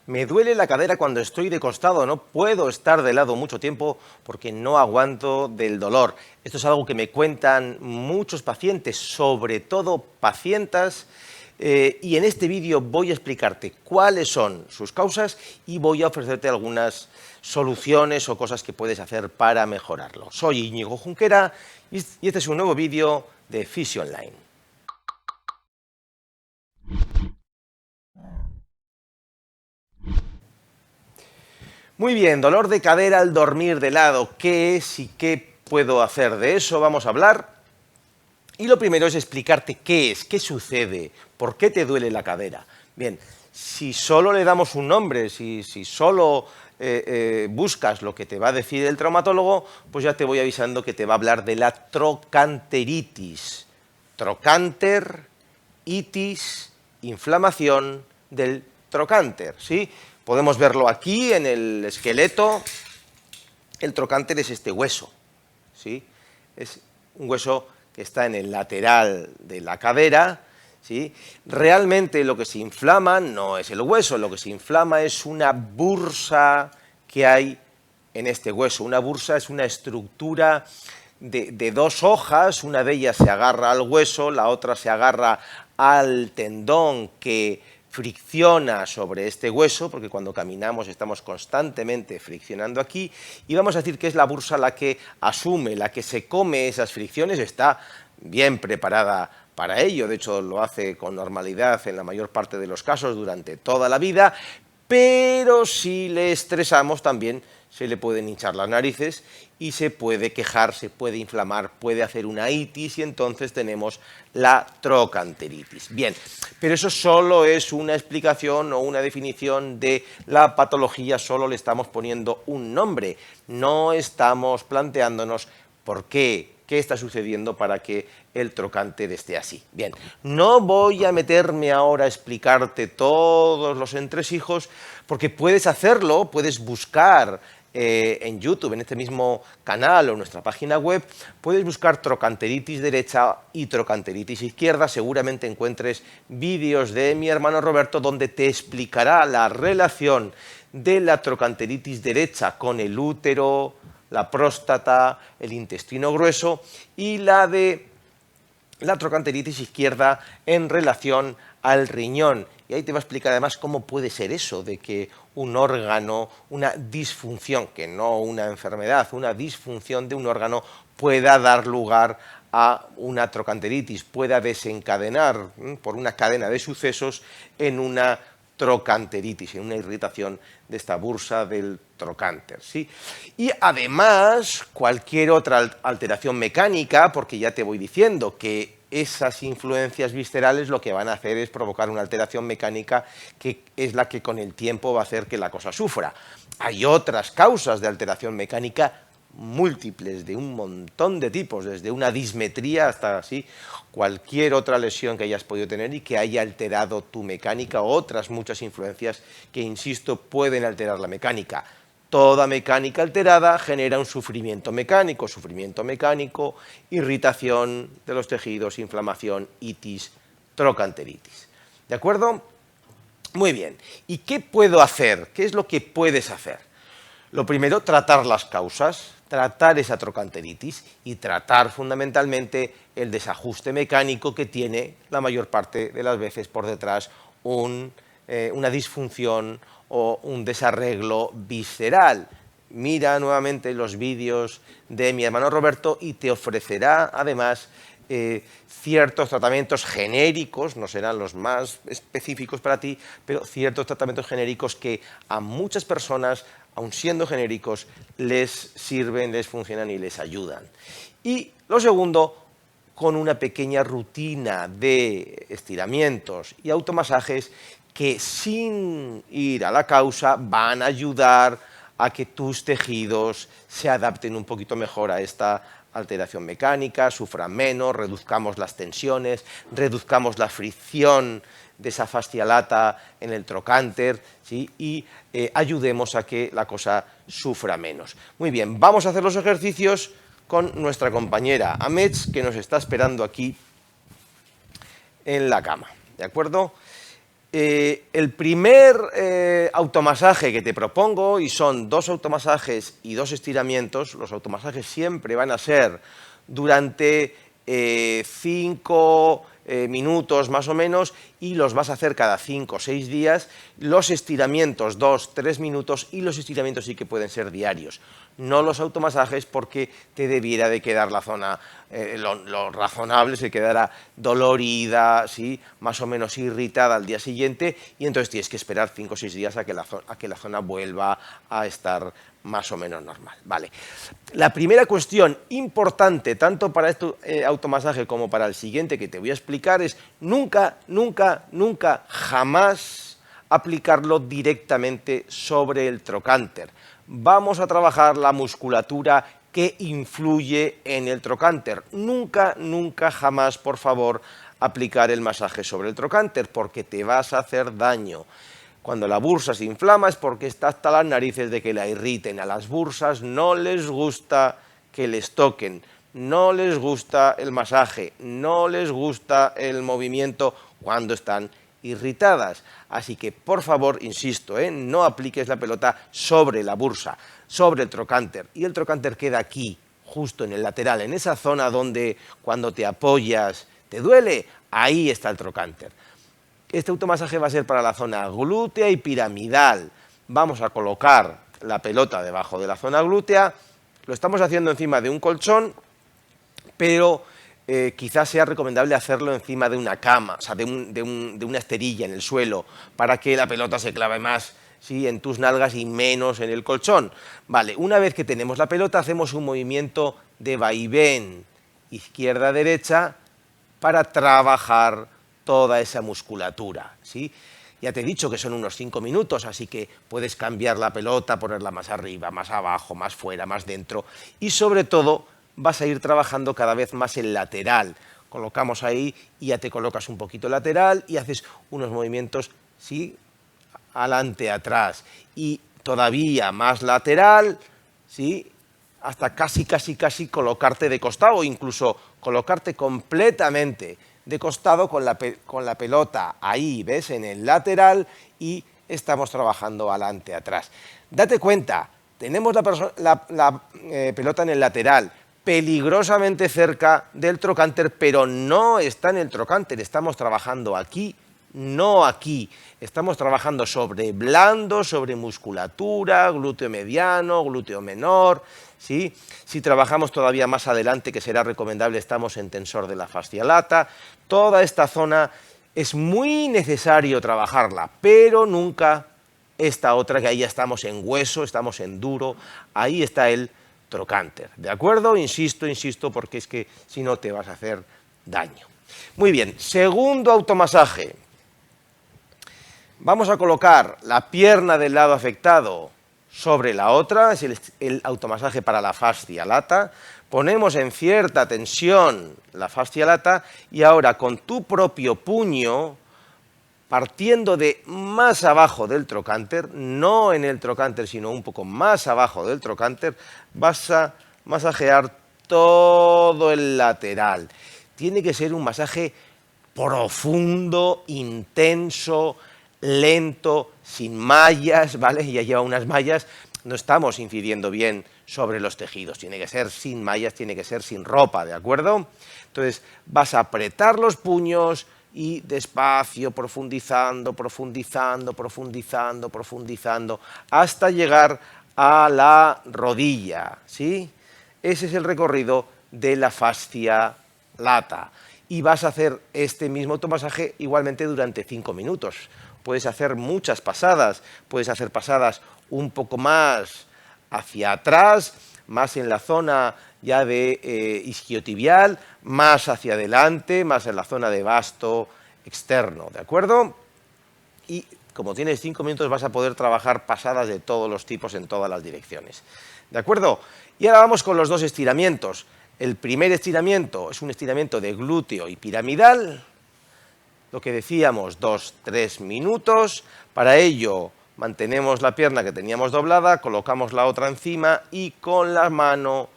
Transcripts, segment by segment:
Me duele la cadera cuando estoy de costado, no puedo estar de lado mucho tiempo porque no aguanto del dolor. Esto es algo que me cuentan muchos pacientes, sobre todo pacientas, y en este vídeo voy a explicarte cuáles son sus causas y voy a ofrecerte algunas soluciones o cosas que puedes hacer para mejorarlo. Soy Íñigo Junquera y este es un nuevo vídeo de Fisio Online. Muy bien, dolor de cadera al dormir de lado. ¿Qué es y qué puedo hacer? De eso vamos a hablar. Y lo primero es explicarte qué es, qué sucede, por qué te duele la cadera. Bien, si solo le damos un nombre, si solo buscas lo que te va a decir el traumatólogo, pues ya te voy avisando que te va a hablar de la trocanteritis. Trocánter, itis, inflamación del trocánter, ¿sí? Podemos verlo aquí en el esqueleto. El trocánter es este hueso, ¿sí? Es un hueso que está en el lateral de la cadera, ¿sí? Realmente lo que se inflama no es el hueso, lo que se inflama es una bursa que hay en este hueso. Una bursa es una estructura de dos hojas, una de ellas se agarra al hueso, la otra se agarra al tendón que fricciona sobre este hueso, porque cuando caminamos estamos constantemente friccionando aquí, y vamos a decir que es la bursa la que asume, la que se come esas fricciones, está bien preparada para ello, de hecho lo hace con normalidad en la mayor parte de los casos durante toda la vida, pero si le estresamos también se le pueden hinchar las narices y se puede quejar, se puede inflamar, puede hacer una itis y entonces tenemos la trocanteritis. Bien, pero eso solo es una explicación o una definición de la patología, solo le estamos poniendo un nombre, no estamos planteándonos por qué está sucediendo para que el trocánter esté así. Bien, no voy a meterme ahora a explicarte todos los entresijos, porque puedes hacerlo, puedes buscar en YouTube, en este mismo canal o en nuestra página web, puedes buscar trocanteritis derecha y trocanteritis izquierda, seguramente encuentres vídeos de mi hermano Roberto donde te explicará la relación de la trocanteritis derecha con el útero, la próstata, el intestino grueso, y la de la trocanteritis izquierda en relación al riñón. Y ahí te va a explicar además cómo puede ser eso de que un órgano, una disfunción, que no una enfermedad, una disfunción de un órgano pueda dar lugar a una trocanteritis, pueda desencadenar por una cadena de sucesos en una trocanteritis, en una irritación de esta bursa del trocánter, ¿sí? Y además, cualquier otra alteración mecánica, porque ya te voy diciendo que esas influencias viscerales lo que van a hacer es provocar una alteración mecánica que es la que con el tiempo va a hacer que la cosa sufra. Hay otras causas de alteración mecánica múltiples, de un montón de tipos, desde una dismetría hasta así cualquier otra lesión que hayas podido tener y que haya alterado tu mecánica, otras muchas influencias que, insisto, pueden alterar la mecánica. Toda mecánica alterada genera un sufrimiento mecánico, irritación de los tejidos, inflamación, itis, trocanteritis. ¿De acuerdo? Muy bien. ¿Y qué puedo hacer? ¿Qué es lo que puedes hacer? Lo primero, tratar las causas, tratar esa trocanteritis y tratar fundamentalmente el desajuste mecánico que tiene la mayor parte de las veces por detrás una disfunción o un desarreglo visceral. Mira nuevamente los vídeos de mi hermano Roberto y te ofrecerá además ciertos tratamientos genéricos, no serán los más específicos para ti, pero ciertos tratamientos genéricos que a muchas personas, aun siendo genéricos, les sirven, les funcionan y les ayudan. Y lo segundo, con una pequeña rutina de estiramientos y automasajes que sin ir a la causa van a ayudar a que tus tejidos se adapten un poquito mejor a esta alteración mecánica, sufran menos, reduzcamos las tensiones, reduzcamos la fricción de esa fascia lata en el trocánter, ¿sí? Y ayudemos a que la cosa sufra menos. Muy bien, vamos a hacer los ejercicios con nuestra compañera Amets, que nos está esperando aquí en la cama, ¿de acuerdo? El primer automasaje que te propongo, y son 2 automasajes y 2 estiramientos, los automasajes siempre van a ser durante 5 minutos más o menos, y los vas a hacer cada 5 o 6 días, los estiramientos 2-3 minutos, y los estiramientos sí que pueden ser diarios, no los automasajes, porque te debiera de quedar la zona, lo razonable se quedará dolorida, ¿sí?, más o menos irritada al día siguiente, y entonces tienes que esperar 5 o 6 días a que la zona vuelva a estar más o menos normal. Vale. La primera cuestión importante, tanto para este automasaje como para el siguiente que te voy a explicar, es nunca, nunca, nunca, jamás aplicarlo directamente sobre el trocánter. Vamos a trabajar la musculatura que influye en el trocánter. Nunca, nunca, jamás, por favor, aplicar el masaje sobre el trocánter, porque te vas a hacer daño. Cuando la bursa se inflama es porque está hasta las narices de que la irriten. A las bursas no les gusta que les toquen, no les gusta el masaje, no les gusta el movimiento cuando están irritadas. Así que, por favor, insisto, no apliques la pelota sobre la bursa, sobre el trocánter. Y el trocánter queda aquí, justo en el lateral, en esa zona donde cuando te apoyas te duele, ahí está el trocánter. Este automasaje va a ser para la zona glútea y piramidal. Vamos a colocar la pelota debajo de la zona glútea, lo estamos haciendo encima de un colchón, pero quizás sea recomendable hacerlo encima de una cama, o sea, de una esterilla en el suelo, para que la pelota se clave más, ¿sí?, en tus nalgas y menos en el colchón. Vale, una vez que tenemos la pelota, hacemos un movimiento de vaivén izquierda-derecha para trabajar toda esa musculatura, ¿sí? Ya te he dicho que son unos 5 minutos, así que puedes cambiar la pelota, ponerla más arriba, más abajo, más fuera, más dentro, y sobre todo vas a ir trabajando cada vez más el lateral. Colocamos ahí y ya te colocas un poquito lateral y haces unos movimientos, ¿sí?, adelante, atrás, y todavía más lateral, ¿sí?, hasta casi colocarte de costado, o incluso colocarte completamente de costado con la pelota ahí, ¿ves?, en el lateral, y estamos trabajando adelante, atrás. Date cuenta, tenemos la pelota en el lateral, peligrosamente cerca del trocánter, pero no está en el trocánter, estamos trabajando aquí, no aquí. Estamos trabajando sobre blando, sobre musculatura, glúteo mediano, glúteo menor, ¿sí? Si trabajamos todavía más adelante, que será recomendable, estamos en tensor de la fascia lata. Toda esta zona es muy necesario trabajarla, pero nunca esta otra, que ahí ya estamos en hueso, estamos en duro, ahí está el trocánter, ¿de acuerdo? Insisto, porque es que si no te vas a hacer daño. Muy bien, segundo automasaje. Vamos a colocar la pierna del lado afectado sobre la otra, es el automasaje para la fascia lata. Ponemos en cierta tensión la fascia lata y ahora con tu propio puño, partiendo de más abajo del trocánter, no en el trocánter, sino un poco más abajo del trocánter, vas a masajear todo el lateral. Tiene que ser un masaje profundo, intenso, lento, sin mallas, ¿vale? Ya lleva unas mallas, no estamos incidiendo bien sobre los tejidos, tiene que ser sin mallas, tiene que ser sin ropa, ¿de acuerdo? Entonces vas a apretar los puños y despacio, profundizando, hasta llegar a la rodilla, ¿sí? Ese es el recorrido de la fascia lata. Y vas a hacer este mismo automasaje igualmente durante 5 minutos. Puedes hacer muchas pasadas, puedes hacer pasadas un poco más hacia atrás, más en la zona ya de isquiotibial, más hacia adelante, más en la zona de vasto externo, ¿de acuerdo? Y como tienes 5 minutos vas a poder trabajar pasadas de todos los tipos en todas las direcciones, ¿de acuerdo? Y ahora vamos con los 2 estiramientos. El primer estiramiento es un estiramiento de glúteo y piramidal, lo que decíamos, 2-3 minutos. Para ello mantenemos la pierna que teníamos doblada, colocamos la otra encima y con la mano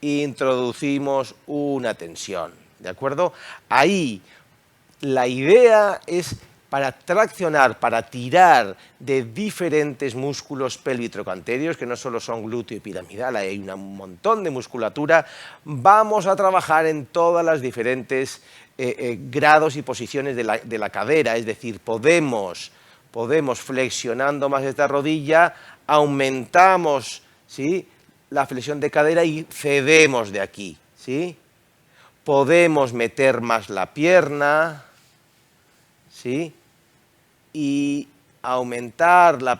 introducimos una tensión, ¿de acuerdo? Ahí la idea es para traccionar, para tirar de diferentes músculos pelvitrocanterios, que no solo son glúteo y piramidal, hay un montón de musculatura, vamos a trabajar en todas las diferentes grados y posiciones de la cadera, es decir, podemos flexionando más esta rodilla, aumentamos, ¿sí?, la flexión de cadera y cedemos de aquí, ¿sí? Podemos meter más la pierna, ¿sí?, y aumentar la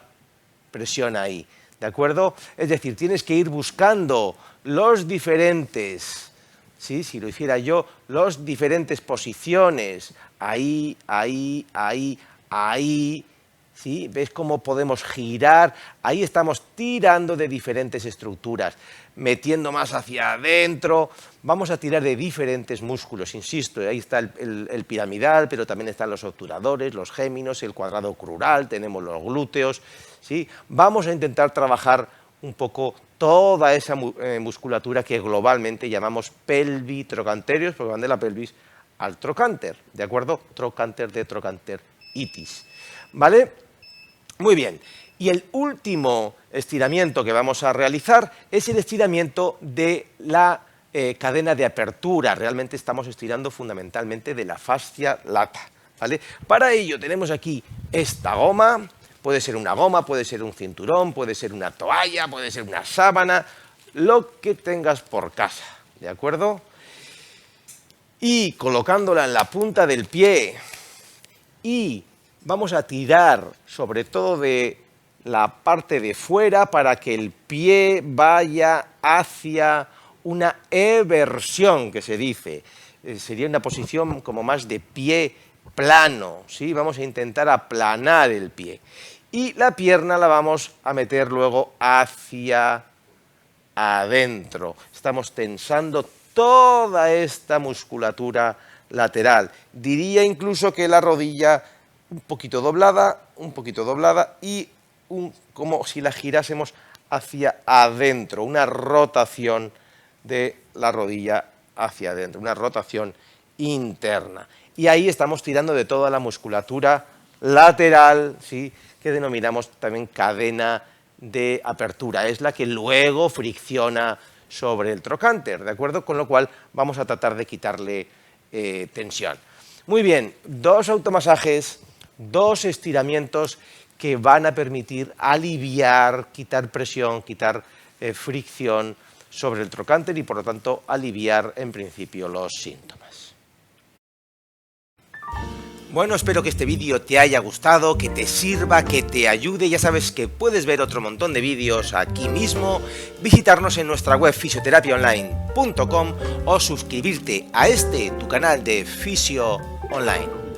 presión ahí, ¿de acuerdo? Es decir, tienes que ir buscando los diferentes, ¿sí?, si lo hiciera yo, las diferentes posiciones, ahí, ahí, ahí, ahí, ¿sí? ¿Ves cómo podemos girar? Ahí estamos tirando de diferentes estructuras, metiendo más hacia adentro, vamos a tirar de diferentes músculos, insisto, ahí está el piramidal, pero también están los obturadores, los géminos, el cuadrado crural, tenemos los glúteos, ¿sí? Vamos a intentar trabajar un poco toda esa musculatura que globalmente llamamos pelvitrocanterios, porque van de la pelvis al trocánter, ¿de acuerdo? Trocánter de trocanteritis, ¿vale? Muy bien, y el último estiramiento que vamos a realizar es el estiramiento de la cadena de apertura. Realmente estamos estirando fundamentalmente de la fascia lata, ¿vale? Para ello tenemos aquí esta goma, puede ser una goma, puede ser un cinturón, puede ser una toalla, puede ser una sábana, lo que tengas por casa, ¿de acuerdo? Y colocándola en la punta del pie y vamos a tirar sobre todo de la parte de fuera para que el pie vaya hacia una eversión, que se dice. Sería una posición como más de pie plano, ¿sí? Vamos a intentar aplanar el pie. Y la pierna la vamos a meter luego hacia adentro. Estamos tensando toda esta musculatura lateral. Diría incluso que la rodilla un poquito doblada y como si la girásemos hacia adentro, una rotación de la rodilla hacia adentro, una rotación interna. Y ahí estamos tirando de toda la musculatura lateral, ¿sí?, que denominamos también cadena de apertura. Es la que luego fricciona sobre el trocánter, ¿de acuerdo? Con lo cual vamos a tratar de quitarle tensión. Muy bien, 2 automasajes, 2 estiramientos que van a permitir aliviar, quitar presión, quitar fricción sobre el trocánter y por lo tanto aliviar en principio los síntomas. Bueno, espero que este vídeo te haya gustado, que te sirva, que te ayude. Ya sabes que puedes ver otro montón de vídeos aquí mismo, visitarnos en nuestra web fisioterapiaonline.com o suscribirte a tu canal de Fisio Online.